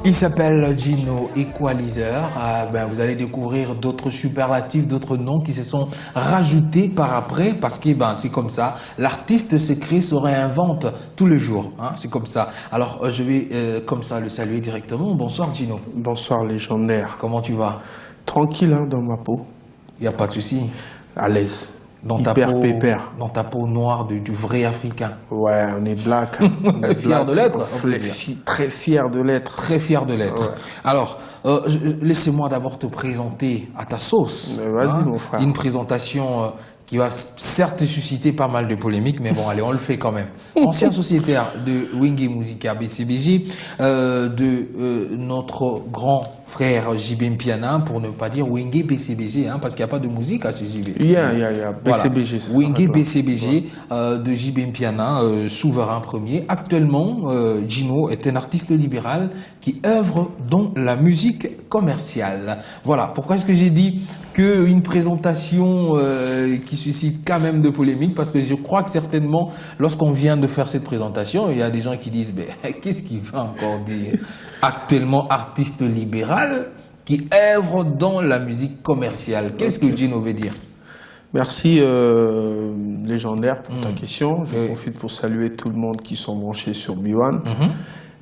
Il s'appelle Gino Equalizer. Vous allez découvrir d'autres superlatifs, d'autres noms qui se sont rajoutés par après parce que c'est comme ça. L'artiste se crée, se réinvente tous les jours. Hein, c'est comme ça. Alors je vais comme ça le saluer directement. Bonsoir Gino. Bonsoir légendaire. Comment tu vas? Tranquille hein, dans ma peau. Il n'y a pas de souci. À l'aise. Hyper pépère. Dans ta peau noire du vrai Africain. Ouais, on est black. On est fier de l'être. Très fier de l'être. Très fier de l'être. Ouais. Alors, laissez-moi d'abord te présenter à ta sauce. Vas-y mon frère. Une présentation qui va certes susciter pas mal de polémiques, mais bon, allez, on le fait quand même. Ancien sociétaire de Wenge Musica BCBG, de notre grand frère JB Mpiana, pour ne pas dire Wenge BCBG, hein, parce qu'il n'y a pas de musique à ce JB. Il y a BCBG. Voilà. Wenge BCBG de JB Mpiana, souverain premier. Actuellement, Gino est un artiste libéral qui œuvre dans la musique commerciale. Voilà, pourquoi est-ce que j'ai dit qu'une présentation qui suscite quand même de polémiques, parce que je crois que certainement, lorsqu'on vient de faire cette présentation, il y a des gens qui disent « Qu'est-ce qu'il va encore dire ?» Actuellement, artiste libéral qui œuvre dans la musique commerciale. Qu'est-ce que Gino veut dire? Merci légendaire pour ta question. Je profite pour saluer tout le monde qui sont branchés sur B1.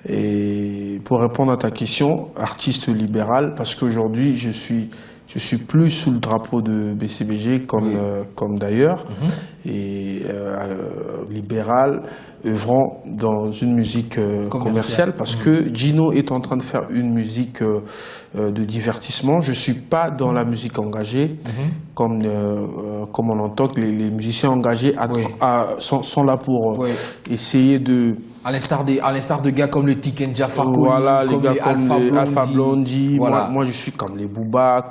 Et pour répondre à ta question, artiste libéral, parce qu'aujourd'hui, je suis plus sous le drapeau de BCBG comme d'ailleurs, et libéral, œuvrant dans une musique commerciale, parce que Gino est en train de faire une musique de divertissement. Je suis pas dans la musique engagée, comme on entend que les musiciens engagés sont là pour essayer de... À l'instar de gars comme le Tiken Jah Fakoly, voilà, les gars comme les Alpha Blondy. Voilà. Moi, je suis comme les Booba,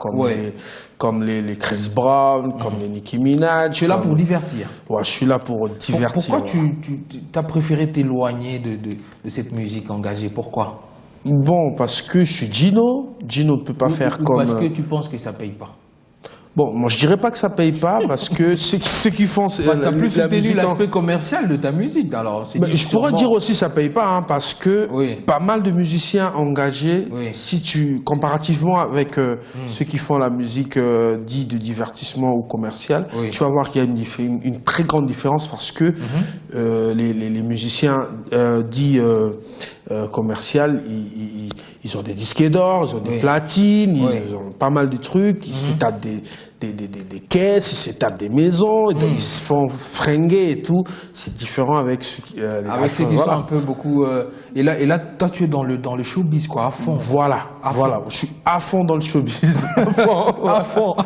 comme les Chris Brown, comme les Nicki Minaj. Tu es là pour divertir. Ouais, je suis là pour divertir. Pourquoi tu as préféré t'éloigner de cette musique engagée? Pourquoi? Bon, parce que je suis Gino. Gino ne peut pas faire comme... Parce que tu penses que ça paye pas? Bon, moi je dirais pas que ça paye pas parce que ceux qui font parce que t'as plus soutenu l'aspect commercial de ta musique. Alors, je pourrais dire aussi ça paye pas hein, parce que pas mal de musiciens engagés, si tu comparativement avec ceux qui font la musique dite de divertissement ou commerciale, tu vas voir qu'il y a une très grande différence parce que les musiciens dits commercial, ils ont des disques d'or, ils ont des platines, ils ont pas mal de trucs, ils se tapent des caisses, ils se tapent des maisons, ils se font fringuer et tout. C'est différent avec ceux qui... avec ceux qui sont un peu beaucoup... Et là, toi, tu es dans le showbiz, quoi, à fond. Voilà. Je suis à fond dans le showbiz. à fond.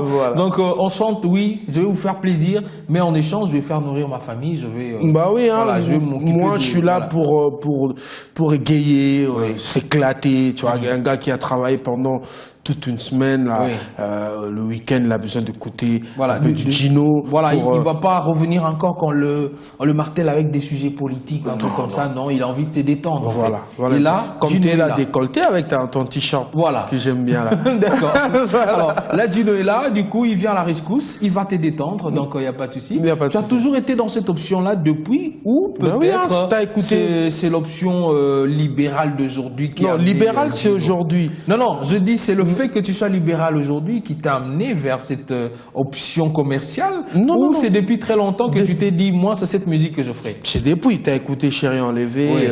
Voilà. Donc, on chante, oui, je vais vous faire plaisir, mais en échange, je vais faire nourrir ma famille, je vais... je vais m'occuper. Moi, je suis là pour égayer, s'éclater. Tu vois, un gars qui a travaillé pendant toute une semaine, là, le week-end, il a besoin d'écouter un peu du Gino. Voilà, il ne va pas revenir encore quand on le martèle avec des sujets politiques, un truc comme ça. Non, il a envie de se détendre. Voilà. Et là, comme tu es là décolleté avec ton t-shirt que j'aime bien. D'accord. Alors, là, Gino est là, du coup, il vient à la rescousse, il va te détendre, donc il n'y a pas de souci. Tu as toujours été dans cette option-là depuis ou peut-être c'est l'option libérale d'aujourd'hui qui Non, libérale, c'est aujourd'hui. Non, je dis c'est le fait que tu sois libéral aujourd'hui qui t'a amené vers cette option commerciale ou c'est depuis très longtemps que tu t'es dit, moi, c'est cette musique que je ferai? C'est depuis, tu as écouté Chérie enlevée,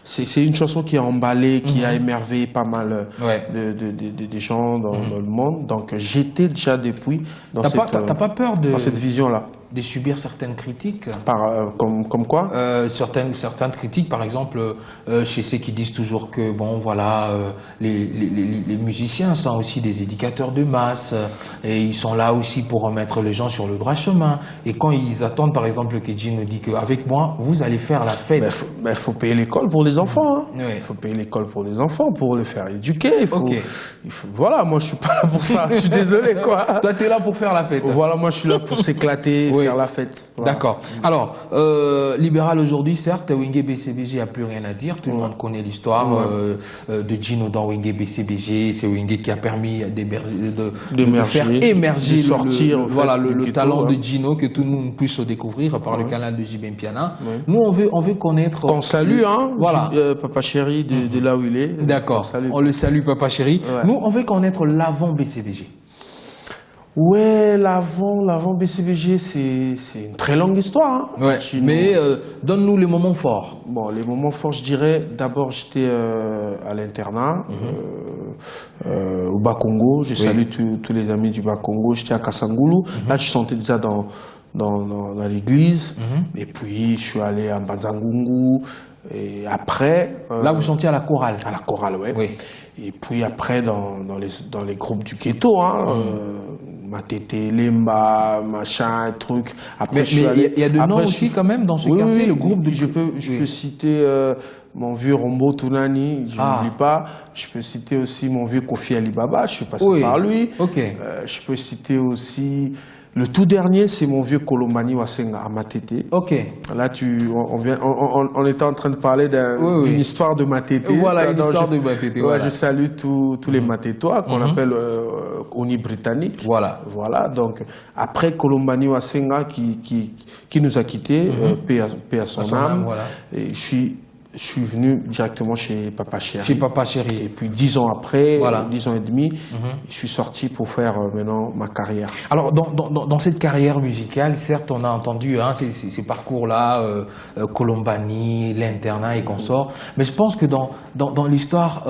c'est une chanson qui a emballé, qui a émerveillé pas mal de gens dans le monde. Donc j'étais déjà depuis dans t'as pas peur dans cette vision-là de subir certaines critiques? Comme quoi? Certaines critiques, par exemple, chez ceux qui disent toujours que, bon, voilà, les musiciens sont aussi des éducateurs de masse et ils sont là aussi pour remettre les gens sur le droit chemin. Et quand ils attendent, par exemple, que Gino dit qu'avec moi, vous allez faire la fête. Il faut payer l'école pour les enfants. Hein. Il faut payer l'école pour les enfants, pour les faire éduquer. Voilà, moi, je suis pas là pour ça. Je suis désolé, quoi. Toi, tu es là pour faire la fête. Voilà, moi, je suis là pour s'éclater. faire la fête. Voilà. D'accord. Alors, libéral aujourd'hui, certes, Wenge BCBG n'a plus rien à dire. Tout le monde connaît l'histoire de Gino dans Wenge BCBG. C'est Wenge qui a permis de faire émerger le talent de Gino, que tout le monde puisse se découvrir par le canal de JB Mpiana. Nous, on veut connaître... On salue, voilà. Papa Chéri de là où il est. D'accord. On le salue, Papa Chéri. Ouais. Nous, on veut connaître l'avant BCBG. Ouais, l'avant BCBG, c'est une très longue histoire. Ouais, mais donne-nous les moments forts. Bon, les moments forts, je dirais, d'abord, j'étais à l'internat, au Bas-Congo. Je salue tous les amis du Bas-Congo. J'étais à Kassangoulou. Là, je sentais déjà dans l'église. Et puis, je suis allé à Mbanzangungu. Et après... Là, vous chantiez à la chorale. À la chorale, ouais. Oui. Et puis après, dans les groupes du ghetto, Matete, Lemba, machin, truc. Après, mais il y a de noms aussi quand même dans ce quartier, le groupe de... Je peux citer mon vieux Rombo Tounani, je n'oublie pas. Je peux citer aussi mon vieux Kofi Alibaba, je suis passé par lui. Okay. Je peux citer aussi... Le tout dernier, c'est mon vieux Kolombani Wasenga à Matete. Ok. Là, on était en train de parler d'une histoire de Matete. Voilà, une histoire de Matete. Je salue tous les Matétois qu'on appelle Oni britannique. Voilà. Voilà. Donc, après Kolombani Wasenga qui nous a quittés, paix à son âme. Voilà. Et je suis venu directement chez Papa Chéri. Chez Papa Chéri. Et puis 10 ans après, 10 ans et demi, je suis sorti pour faire maintenant ma carrière. Alors dans cette carrière musicale, certes on a entendu ces parcours-là, Colombani, l'internat et consorts, mais je pense que dans l'histoire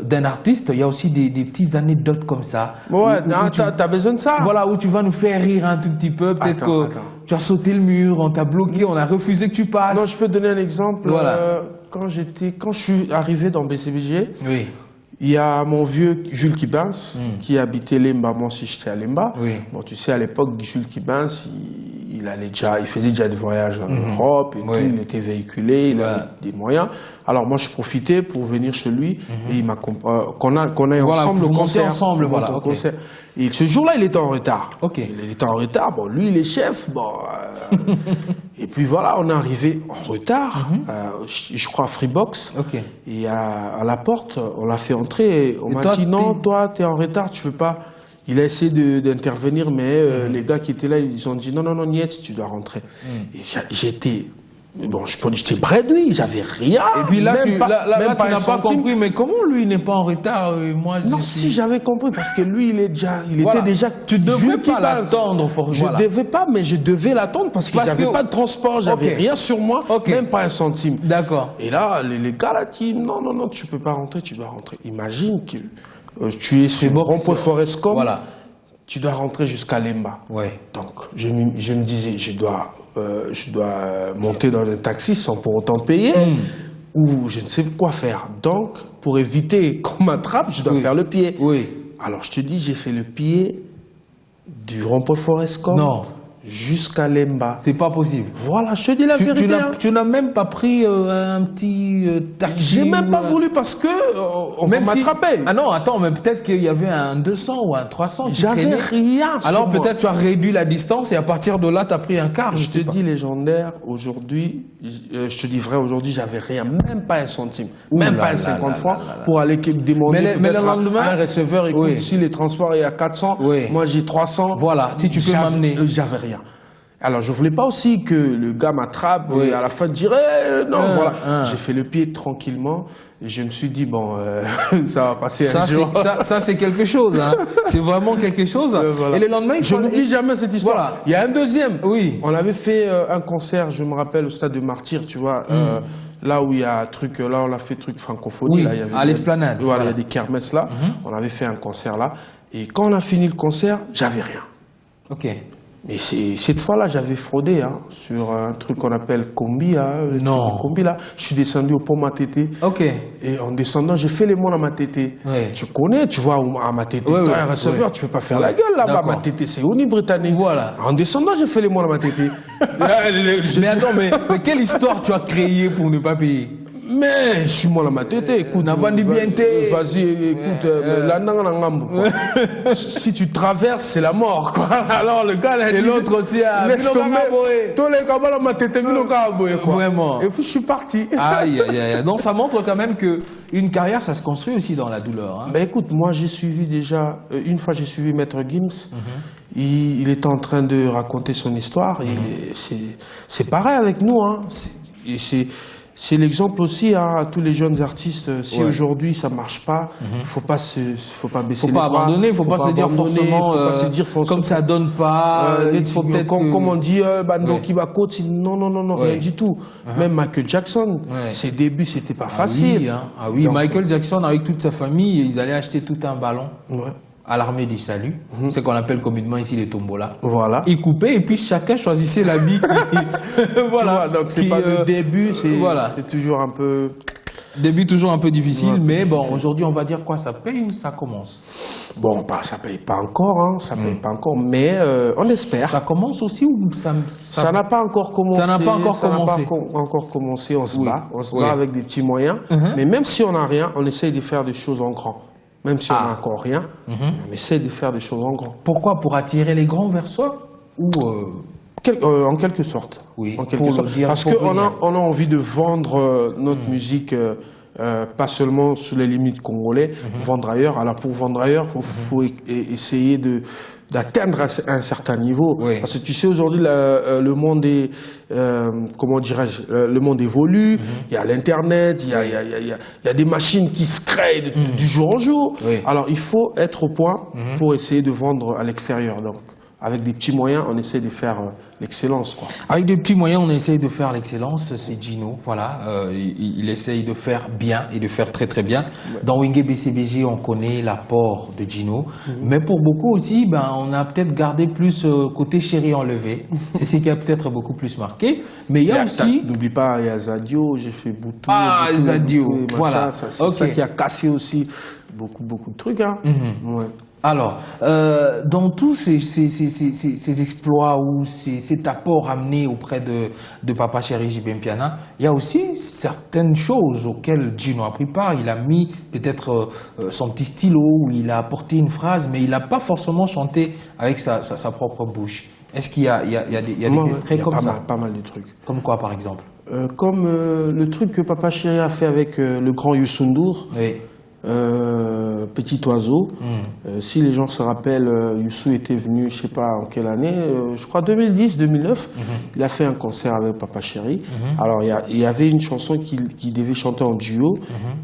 d'un artiste, il y a aussi des petites anecdotes comme ça. Ouais, t'as besoin de ça. Voilà, où tu vas nous faire rire un tout petit peu, peut-être que tu as sauté le mur, on t'a bloqué, on a refusé que tu passes. Non, je peux te donner un exemple. Voilà. Quand je suis arrivé dans BCBG, il y a mon vieux Jules Kibins qui habitait Lemba. Moi aussi, j'étais à Lemba. Bon, tu sais, à l'époque, Jules Kibins, il faisait déjà des voyages en Europe et tout, il était véhiculé, il avait des moyens. Alors moi, je profitais pour venir chez lui et il m'a qu'on ait ensemble le concert. Ensemble, concert. Et ce jour-là, il était en retard. Il était en retard. Bon, lui, il est chef. Bon, et puis voilà, on est arrivé en retard. Je crois à Freebox. Et à la porte, on l'a fait entrer. Et on m'a dit non, toi, t'es en retard, tu peux pas. Il a essayé d'intervenir, mais les gars qui étaient là, ils ont dit non, Niet, tu dois rentrer. Et j'étais bredouille, j'avais rien. Et puis là, tu n'as pas compris, mais comment lui n'est pas en retard si, j'avais compris, parce que lui, il était déjà... Tu ne devais pas l'attendre, Je ne devais pas, mais je devais l'attendre parce que j'avais pas de transport, j'avais rien sur moi, même pas un centime. D'accord. Et là, les gars là disent non, tu peux pas rentrer, tu dois rentrer. Imagine que tu es sur Rond-Point Forescom, tu dois rentrer jusqu'à Lemba. Donc, je me disais, je dois monter dans un taxi sans pour autant payer, ou je ne sais quoi faire. Donc, pour éviter qu'on m'attrape, je dois faire le pied. Alors, je te dis, j'ai fait le pied du Rond-Point Forescom jusqu'à Lemba. C'est pas possible. Voilà, je te dis la vérité. Tu n'as même pas pris un petit taxi. J'ai même pas voulu parce que on va m'attraper. Ah non, attends, mais peut-être qu'il y avait un 200 ou un 300. J'avais rien. Alors peut-être tu as réduit la distance et à partir de là, tu as pris un car. Je te dis légendaire, aujourd'hui, je te dis vrai, aujourd'hui, j'avais rien, même pas un centime, même pas un 50 francs pour aller demander mais le lendemain, à un receveur. Écoute, si les transports est à 400, moi j'ai 300. Voilà, si tu peux m'amener. J'avais rien. Alors, je voulais pas aussi que le gars m'attrape et à la fin dirait non, voilà. J'ai fait le pied tranquillement et je me suis dit bon, ça va passer un jour. Ça c'est quelque chose, hein. C'est vraiment quelque chose. Et le lendemain, je n'oublie jamais cette histoire. Voilà. Il y a un deuxième. On avait fait un concert, je me rappelle, au stade de Martyr, tu vois. Là où il y a un truc, là on a fait truc francophonie. Là, il y avait à l'Esplanade. Voilà, il y a des kermesses là. On avait fait un concert là. Et quand on a fini le concert, j'avais rien. Mais cette fois-là, j'avais fraudé sur un truc qu'on appelle combi. Combi là. Je suis descendu au pont Matete. Et en descendant, j'ai fait les mots à Matete. Tu connais, tu vois, à Matete, tu as un receveur, tu peux pas faire la gueule là-bas. Matete, c'est Oni britannique. En descendant, j'ai fait les mots à Matete. Mais attends, mais quelle histoire tu as créée pour ne pas payer? Mais je suis moi la matete, écoute. Vas-y, écoute, la nang quoi. Si tu traverses, c'est la mort, quoi. Alors le gars là. Et l'autre aussi a. Vraiment. Et puis je suis parti. Aïe, aïe, aïe. Donc ça montre quand même que une carrière, ça se construit aussi dans la douleur. Hein. Ben écoute, moi j'ai suivi déjà, une fois j'ai suivi Maître Gims, il était en train de raconter son histoire, c'est pareil avec nous, hein. C'est l'exemple aussi à tous les jeunes artistes. Si aujourd'hui ça marche pas, faut pas baisser les bras. Abandonner, faut pas se dire forcément, faut pas se dire comme ça donne pas. Comme on dit, qui va coach, non, rien du tout. Même Michael Jackson, ses débuts c'était pas facile. Ah oui, donc, Michael Jackson avec toute sa famille, ils allaient acheter tout un ballon. À l'armée du salut, ce qu'on appelle communément ici les tombolas. Voilà. Ils coupaient et puis chacun choisissait l'habit. Voilà. Donc c'est pas le début, c'est toujours un peu. Début toujours un peu difficile, mais bon, aujourd'hui on va dire quoi, ça paye ou ça commence? Bon, ça paye pas encore, hein, ça paye pas encore, mais on espère. Ça commence aussi ou ça n'a pas encore commencé. Ça n'a pas encore commencé. Encore commencé, on se bat avec des petits moyens. Mais même si on n'a rien, on essaye de faire des choses en grand. Même si on n'a encore rien, on essaie de faire des choses en grand. Pourquoi? Pour attirer les grands vers soi ou en quelque sorte. Oui, en quelque sorte. Parce qu'on a envie de vendre notre musique, pas seulement sous les limites congolais, vendre ailleurs. Alors pour vendre ailleurs, il faut essayer d'atteindre un certain niveau. Parce que tu sais, aujourd'hui, le monde est, comment dirais-je, le monde évolue, il y a l'Internet, il y a des machines qui se créent du jour au jour. Alors, il faut être au point pour essayer de vendre à l'extérieur. Donc, avec des petits moyens, on essaie de faire l'excellence, quoi. Avec des petits moyens, on essaie de faire l'excellence. C'est Gino, voilà. Il essaye de faire bien et de faire très très bien. Dans Wenge BCBG, on connaît l'apport de Gino. Mais pour beaucoup aussi, on a peut-être gardé plus côté chéri enlevé. C'est ce qui a peut-être beaucoup plus marqué. Mais il y a aussi... N'oublie pas, il y a Zadio, j'ai fait Boutou. Zadio, voilà. C'est ça qui a cassé aussi beaucoup de trucs, hein. Alors, dans tous ces exploits ou cet apport amené auprès de Papa Chéri JB Mpiana, il y a aussi certaines choses auxquelles Gino a pris part. Il a mis peut-être son petit stylo, ou il a apporté une phrase, mais il n'a pas forcément chanté avec sa propre bouche. Est-ce qu'il y a des extraits comme ça? Pas mal de trucs. Comme quoi, par exemple? Comme le truc que Papa Chéri a fait avec le grand Youssou N'Dour. Oui. Petit oiseau. Si les gens se rappellent, Youssou était venu, je sais pas en quelle année, je crois 2010-2009. Il a fait un concert avec Papa Chéri. Alors il y avait une chanson qu'il devait chanter en duo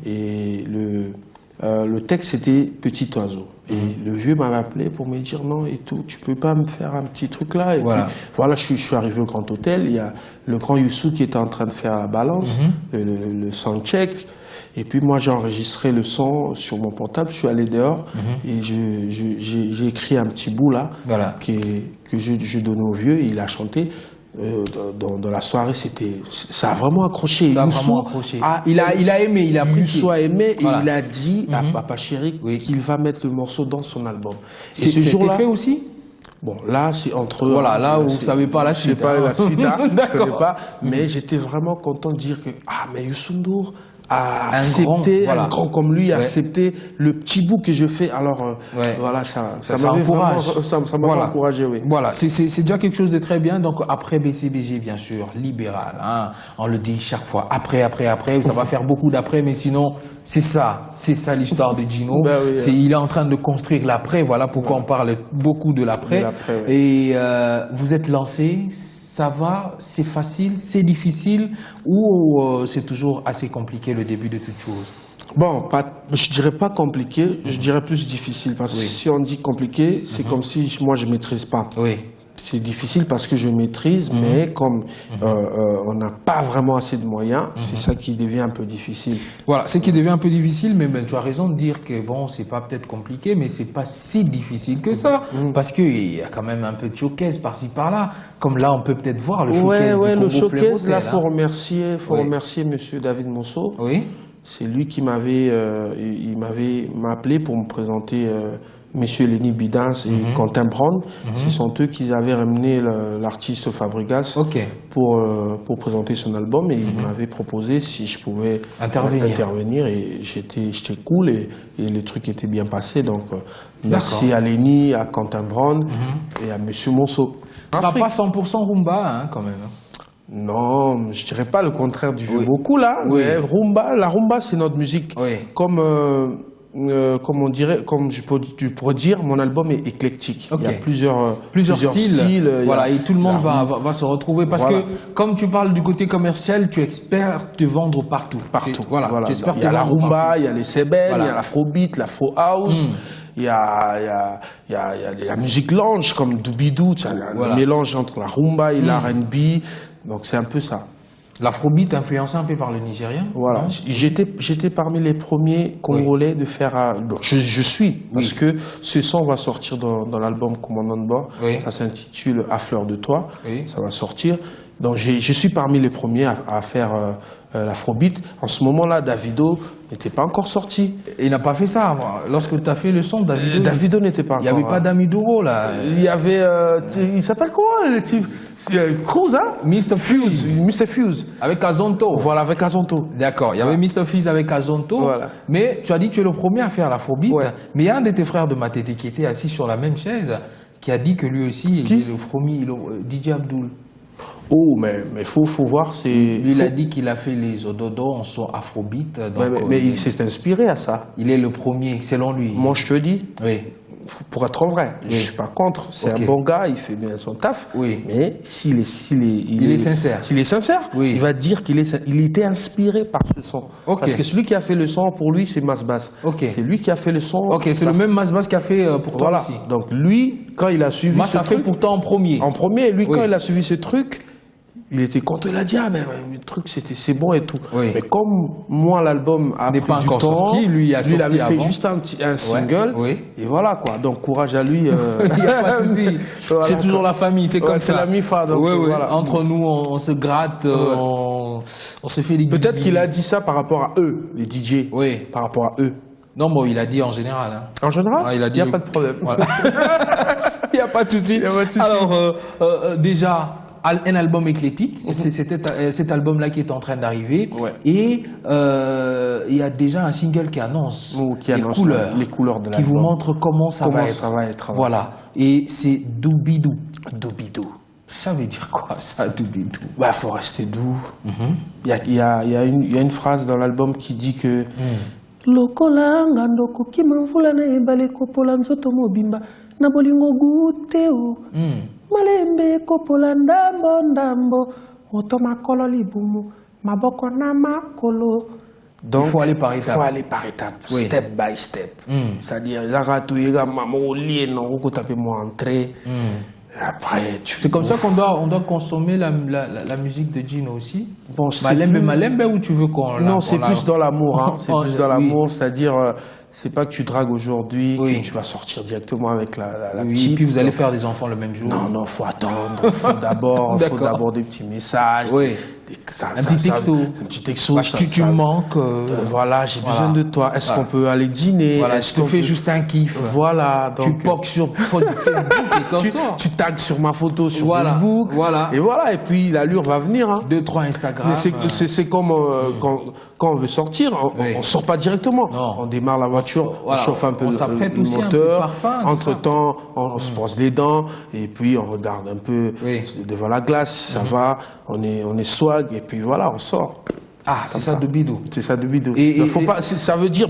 et le texte c'était Petit oiseau. Et le vieux m'avait appelé pour me dire non et tout, tu peux pas me faire un petit truc là. Et puis, voilà, je suis arrivé au Grand Hôtel. Il y a le grand Youssou qui était en train de faire la balance, le soundcheck. Et puis moi j'ai enregistré le son sur mon portable, je suis allé dehors et j'ai écrit un petit bout là que je donnais au vieux et il a chanté. Dans la soirée, ça a vraiment accroché. Il a aimé, il a apprécié. Youssou a aimé et il a dit à Papa Chéri qu'il va mettre le morceau dans son album. Et ce jour-là fait aussi. Bon, là, c'est entre... Voilà, là, vous ne savez pas la suite. Je ne sais pas la suite, hein, je connais pas. Mais j'étais vraiment content de dire que, mais Youssou N'Dour a accepté, un grand comme lui, a accepté le petit bout que je fais. Alors, voilà, ça m'a encouragé, oui. Voilà, c'est déjà quelque chose de très bien. Donc, après BCBG, bien sûr, libéral, hein, on le dit chaque fois. Après, ça va faire beaucoup d'après, mais sinon, c'est ça l'histoire de Gino. Il est en train de construire l'après. Voilà pourquoi on parle beaucoup de l'après. Et vous êtes lancé. Ça va, c'est facile, c'est difficile ou c'est toujours assez compliqué le début de toute chose? Bon, je dirais pas compliqué, je dirais plus difficile. Parce que si on dit compliqué, c'est comme si moi je maîtrise pas. Oui. C'est difficile parce que je maîtrise, mais comme on n'a pas vraiment assez de moyens, c'est ça qui devient un peu difficile. Voilà, ce qui devient un peu difficile, mais tu as raison de dire que bon, c'est pas peut-être compliqué, mais c'est pas si difficile que ça, parce qu'il y a quand même un peu de showcase par-ci par-là. Comme là, on peut peut-être voir le showcase du Congo le showcase, Flérotel, là, faut remercier Monsieur David Monceau. Oui. C'est lui qui m'avait appelé pour me présenter Monsieur Lenny Bidans et Quentin Brand. Ce sont eux qui avaient ramené l'artiste Fabregas pour présenter son album et ils m'avaient proposé si je pouvais intervenir et j'étais cool et le truc était bien passé. Donc merci à Lenny, à Quentin Brand et à Monsieur Monceau. Ce sera pas 100% rumba hein, quand même. Non, je dirais pas le contraire du vieux beaucoup là. Mais la rumba c'est notre musique. Comme on dirait, comme je pourrais dire, mon album est éclectique. Il y a plusieurs styles. Voilà, et tout le monde va se retrouver parce que comme tu parles du côté commercial, tu espères te vendre partout. Voilà. Il y a la rumba, il y a les sébènes, il y a l'afrobeat, l'afro house. Il y a la musique lounge comme Doobidoo, le mélange entre la rumba et l'R&B. Donc c'est un peu ça. L'afrobeat influencé un peu par le Nigérien. Voilà, j'étais parmi les premiers Congolais de faire. Bon, je suis parce que ce son va sortir dans l'album Commandant de bord. Ça s'intitule À fleur de toi. Ça va sortir. Donc je suis parmi les premiers à faire l'afrobeat. En ce moment-là, Davido n'était pas encore sorti. Il n'a pas fait ça. Lorsque tu as fait le son, Davido n'était pas encore. Il n'y avait pas d'Amidoro là. Il y avait. Il s'appelle comment le type Cruz, hein? Mr. Fuse. Mr. Fuse. Avec Azonto. Voilà, avec Azonto. D'accord. Il y avait Mr. Fuse avec Azonto. Voilà. Mais tu as dit que tu es le premier à faire l'afrobeat. Mais il y a un de tes frères de Matete qui était assis sur la même chaise qui a dit que lui aussi, il est le Fromi, DJ Abdul. Oh, mais faut voir, c'est... Lui, il a dit qu'il a fait les Ododo en son afrobeat. Mais il s'est inspiré à ça. Il est le premier, selon lui. Moi, je te dis, oui. Pour être vrai, je suis pas contre. C'est un bon gars, il fait bien son taf. Oui. Mais il est sincère. S'il est sincère, il va dire qu'il était inspiré par ce son. Parce que celui qui a fait le son, pour lui, c'est Masbass. C'est lui qui a fait le son. C'est le même Masbass qui a fait pour toi aussi. Donc lui, quand il a suivi ce truc... a fait pourtant en premier. En premier, lui, quand il a suivi ce truc... Il était content, il a dit, mais le truc, c'est bon et tout. Mais comme moi, l'album a pris pas du encore temps, sorti, lui il avait fait juste un single. Et voilà, quoi. Donc, courage à lui. Il n'y a pas de souci. C'est toujours la famille, c'est comme ça. C'est la MIFA. Donc, voilà. Entre nous, on se gratte, on se fait des... Peut-être qu'il a dit ça par rapport à eux, les DJ. Par rapport à eux. Non, bon, il a dit en général. Hein. En général, il n'y a pas de problème. Il n'y a pas de souci. Alors, déjà... Un album éclectique, c'est cet album-là qui est en train d'arriver. Et il y a déjà un single qui annonce, les couleurs de l'album. Qui vous montre comment ça va être. Voilà. Et c'est Doobidoo. Doobidoo. Ça veut dire quoi, ça, Doobidoo? Faut rester doux. Il y a une phrase dans l'album qui dit que... Lokola ngandoko kimamvula na ebale kopola nzoto mobimba na bolingo guteo malembe kopola ndambo oto makolo libumu maboko na makolo. Donc, il faut aller par étapes. Step by step. C'est-à-dire, là, maman, lié, non, vous tapez moi entrée. Après, c'est comme ça qu'on doit consommer la musique de Gino aussi. Bon, Malembe ou tu veux qu'on Non, c'est plus dans l'amour. Hein. C'est plus dans l'amour, c'est-à-dire, c'est pas que tu dragues aujourd'hui, que tu vas sortir directement avec la petite. Et puis vous allez faire des enfants le même jour. Non, faut attendre. Faut d'abord des petits messages. Un petit texto. Tu me manques. Voilà, j'ai besoin de toi. Est-ce qu'on peut aller dîner? Voilà, je te fais juste un kiff. Voilà. Donc, tu poques sur Facebook et comme ça. Tu tags sur ma photo sur Facebook. Voilà. Et voilà. Et puis l'allure va venir. 2-3 Instagram. C'est comme quand on veut sortir, on sort pas directement. Non. On démarre la voiture, on chauffe un peu le moteur. Entre-temps, on se brosse les dents et puis on regarde un peu devant la glace. Ça va. On est swag et puis voilà, on sort. C'est ça Doobidoo. C'est ça Doobidoo. Ça veut dire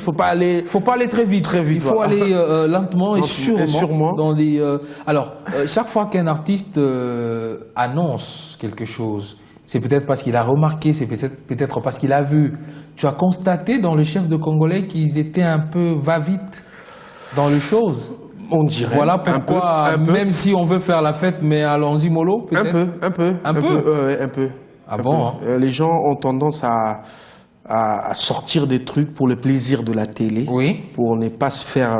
faut pas aller très vite. Il faut aller lentement et sûrement. Alors, chaque fois qu'un artiste annonce quelque chose, c'est peut-être parce qu'il a remarqué, c'est peut-être parce qu'il a vu. Tu as constaté dans le chef de Congolais qu'ils étaient un peu va-vite dans les choses. On dirait. Voilà pourquoi, un peu. Même si on veut faire la fête, mais allons-y mollo, peut-être. Un peu. Un peu. Ah bon? Les gens ont tendance à sortir des trucs pour le plaisir de la télé, pour ne pas se faire,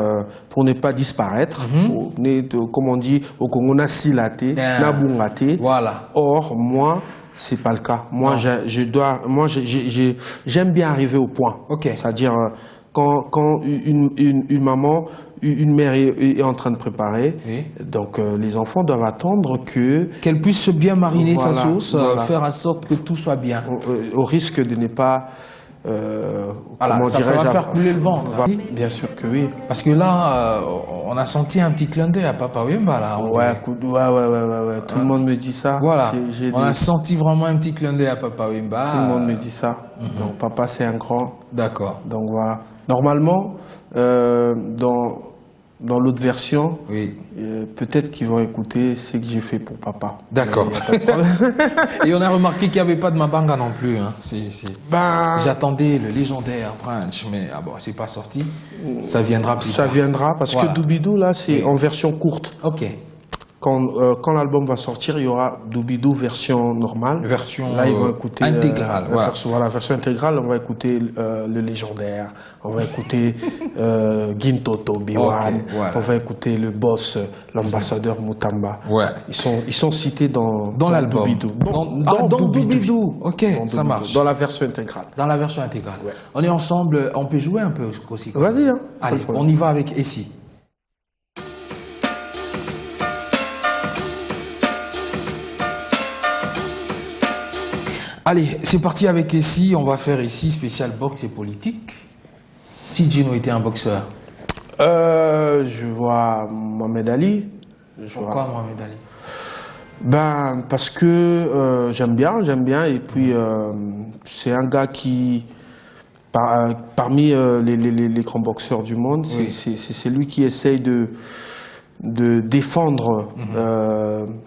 pour ne pas disparaître, comme on dit au Congo, na silaté, na bungaté. Voilà. Or, moi, c'est pas le cas. Moi, j'aime bien arriver au point. C'est-à-dire, quand une maman, une mère est en train de préparer, Oui. donc les enfants doivent attendre que... Qu'elle puisse bien mariner Voilà, sa sauce, voilà. faire en sorte que tout soit bien. Au risque de ne pas... Voilà, comment ça va dirais-je, faire couler le ventre. Bien sûr que oui. Parce que là, on a senti un petit clin d'œil à Papa Wemba, là. Ouais. Tout le monde me dit ça. Voilà, J'ai on a senti vraiment un petit clin d'œil à Papa Wemba. Tout le monde me dit ça. Donc papa c'est un grand. D'accord. Donc voilà. Normalement, dans l'autre version, Oui. peut-être qu'ils vont écouter ce que j'ai fait pour papa. D'accord. Y a pas de problème. Et on a remarqué qu'il n'y avait pas de Mabanga non plus. Hein. Ben, J'attendais le légendaire Branch, mais bon, c'est pas sorti. Ça viendra plus ça tard. viendra parce Voilà. que Doobidou là c'est Oui. en version courte. Ok. Quand l'album va sortir, il y aura Doobidou version normale. Version là, ils vont écouter intégrale. Voilà. Version intégrale. On va écouter le légendaire. On va écouter Gintoto Biwan. Ok, voilà. On va écouter le boss, l'ambassadeur Mutamba. Ouais. Ils sont cités dans l'album. Doobidou. Dans Doobidou. Ok, Dans ça Doobidou. marche. Dans la version intégrale. Dans la version intégrale. Ouais. On est ensemble, on peut jouer un peu aussi. Vas-y, hein. Pas Allez, de problème. on y va avec Essie. Allez, c'est parti avec Essie. On va faire ici spécial boxe et politique. Si Gino était un boxeur, Je vois Mohamed Ali. pourquoi Mohamed Ali? Ben parce que j'aime bien et puis c'est un gars qui parmi les grands boxeurs du monde, Oui. c'est lui qui essaye de défendre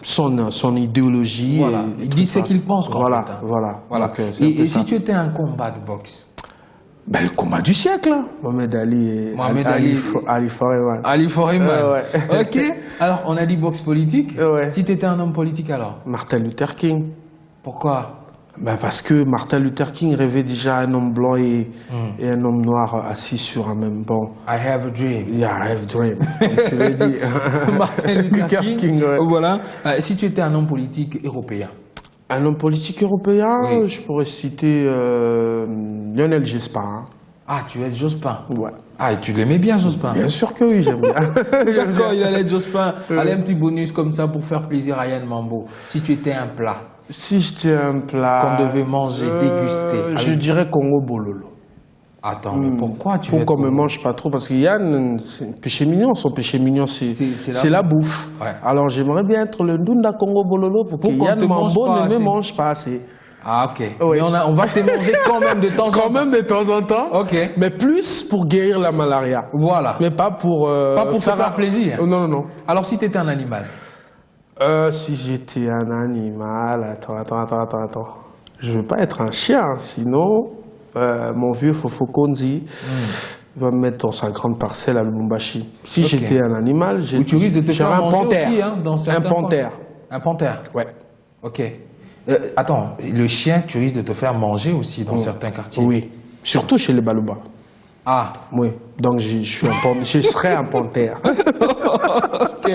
son idéologie. Voilà. et Il tout dit ça. ce qu'il pense, quoi, Voilà, en fait, hein. voilà. Voilà. Donc, c'est un peu Et ça. si tu étais un combat de boxe? Ben, le combat du siècle, hein. Mohamed Ali et Mohamed Ali. Ali Foreman. Ali Foreman. Ouais. Ok. Alors, on a dit boxe politique. Ouais. Si tu étais un homme politique, alors? Martin Luther King. Pourquoi? Ben parce que Martin Luther King rêvait déjà un homme blanc et un homme noir assis sur un même banc. I have a dream. Yeah, I have dream. Comme tu l'as dit. Martin Luther King. ouais. Voilà. Si tu étais un homme politique européen? Un homme politique européen, Oui. je pourrais citer Lionel Jospin. Hein. Ah, tu es Jospin. Ouais. Ah, et tu l'aimais bien, Jospin? Bien sûr que oui, j'aime bien. D'accord, il allait être Jospin. Allez, un petit bonus comme ça pour faire plaisir à Yann Mambo. Si tu étais un plat Si j'étais un plat... qu'on devait manger, déguster. Je dirais Congo Bololo. Attends, mais pourquoi tu Pour veux qu'on me être- mange pas trop, parce que Yann, c'est péché mignon, son péché mignon, c'est la bouffe. Ouais. Alors j'aimerais bien être le Ndunda Congo Bololo pour que qu'on Yann te mange Mambo pas ne me assez. mange pas assez. Ah, ok. Oui. Mais on va te manger quand même de temps en temps. Quand même de temps en temps. Ok. Mais plus pour guérir la malaria. Voilà. Mais pas pour... Pas pour se faire plaisir. Non, non, non. Alors, si tu étais un animal? Si j'étais un animal... Attends. Je veux pas être un chien, sinon mon vieux Fofo Konzi va me mettre dans sa grande parcelle à Lubumbashi. Si Ok. j'étais un animal, Ou tu risques de te j'aurais faire un manger panthère. aussi, hein, dans Un certains panthère. coins. Un panthère. Ouais. Ok. Attends, le chien, tu risques de te faire manger aussi dans certains quartiers. Oui. Surtout chez les Balouba. Ah, Oui. Donc je serais un panthère. ok.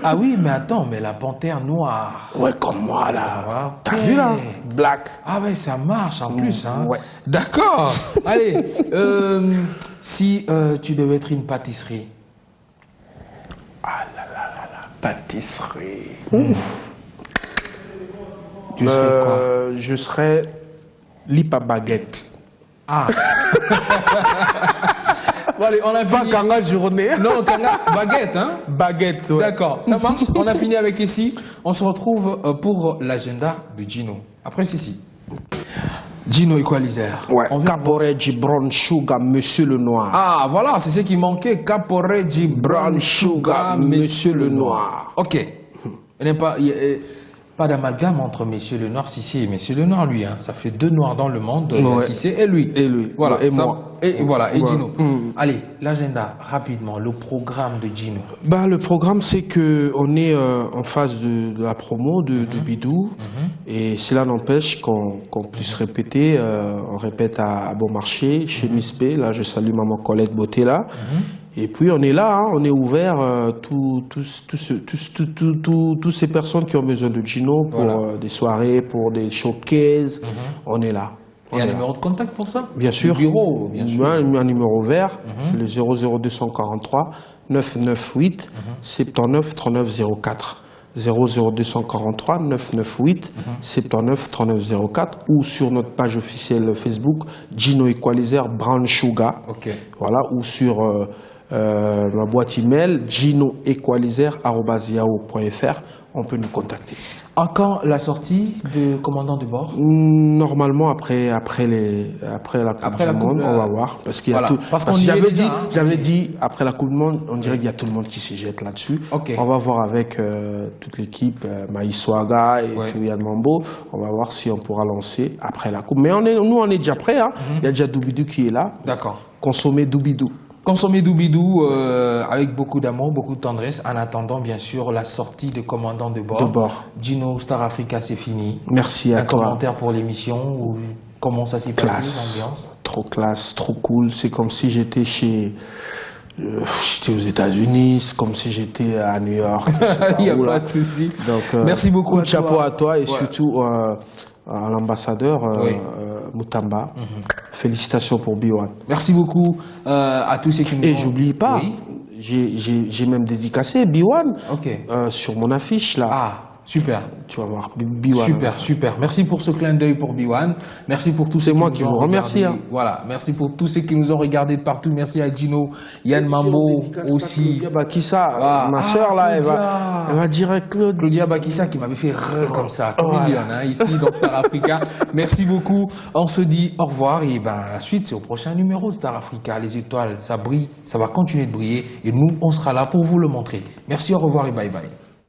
Ah oui, mais attends, mais la panthère noire. Ouais, comme moi là. Ah, ok. T'as vu là? Black. Ah ouais, ça marche en plus. Hein. ouais. D'accord. Allez, si tu devais être une pâtisserie. Pâtisserie. Tu serais quoi? Je serais Lipa Baguette. Ah. Bon, allez, on a Pas fini. Kanga journée. Non, Kanga, baguette, hein? Baguette, ouais. D'accord, ça marche. On a fini avec ici. On se retrouve pour l'agenda de Gino. Après ceci. Gino Equalizer. Ouais. On vient- Caporeggi Brown Sugar, Monsieur le Noir. Ah, voilà, c'est ce qui manquait. Caporeggi Brown Sugar, Monsieur le Noir. Ok. Il n'y a pas d'amalgame entre Monsieur le Noir, Cissé et Monsieur le Noir, lui. Hein. Ça fait deux Noirs dans le monde, Ouais. Cissé et lui. Et lui. Voilà. Et ça- moi. Et voilà, et Voilà. Gino. Allez, l'agenda, rapidement, le programme de Gino. Bah, le programme, c'est que on est en phase de la promo de Bidou. Et cela n'empêche qu'on puisse répéter. On répète à Bon Marché, chez Miss B. Là, je salue maman Colette Beauté là. Et puis on est là, hein, on est ouvert tous ces personnes qui ont besoin de Gino pour Voilà. des soirées, pour des showcases. On est là. Et un numéro de contact pour ça? Bien sûr. Bureau, bien sûr. Un numéro vert, le 00243 998 79 39 04. 00243 998 79 39 04 ou sur notre page officielle Facebook Gino Equalizer Brown Sugar. Voilà, ou sur ma boîte email ginoequalizer@yahoo.fr. On peut nous contacter. À quand la sortie de commandant de bord? Normalement après la Coupe du Monde, on va voir, parce qu'il y a tout. Parce que j'avais dit après la Coupe du Monde, on dirait qu'il y a tout le monde qui se jette là-dessus. On va voir avec toute l'équipe, Maïswaga et tout Yann Mambo. On va voir si on pourra lancer après la Coupe. Mais nous on est déjà prêts. Hein. Il y a déjà Doubidou qui est là. D'accord. Consommer Doubidou. Consommer Doubidou avec beaucoup d'amour, beaucoup de tendresse, en attendant bien sûr la sortie de commandant de bord. Gino, Star Africa, c'est fini. Merci à toi. Un commentaire pour l'émission ou comment ça s'est passé, l'ambiance? Trop classe, trop cool. C'est comme si j'étais j'étais aux États-Unis, c'est comme si j'étais à New York. Il n'y a pas de souci. Donc, merci beaucoup. Coup de chapeau à toi et surtout à l'ambassadeur Moutamba. Félicitations pour B1. Merci beaucoup à tous ceux qui nous ont... Et j'oublie pas, j'ai même dédicacé B1 sur mon affiche là. Ah, super. Tu vas voir, B1. Super, super. Merci pour ce clin d'œil pour B1. Merci pour tous ceux qui nous ont regardé. C'est moi qui vous remercie. Hein. Voilà, merci pour tous ceux qui nous ont regardés partout. Merci à Gino, Yann Mambo aussi. Claudia Bakissa, ma soeur là, elle va dire Claude. Claudia Bakissa qui m'avait fait comme ça, comme ici dans Star Africa. Merci beaucoup. On se dit au revoir et la suite c'est au prochain numéro Star Africa. Les étoiles, ça brille, ça va continuer de briller et nous on sera là pour vous le montrer. Merci, au revoir et bye bye.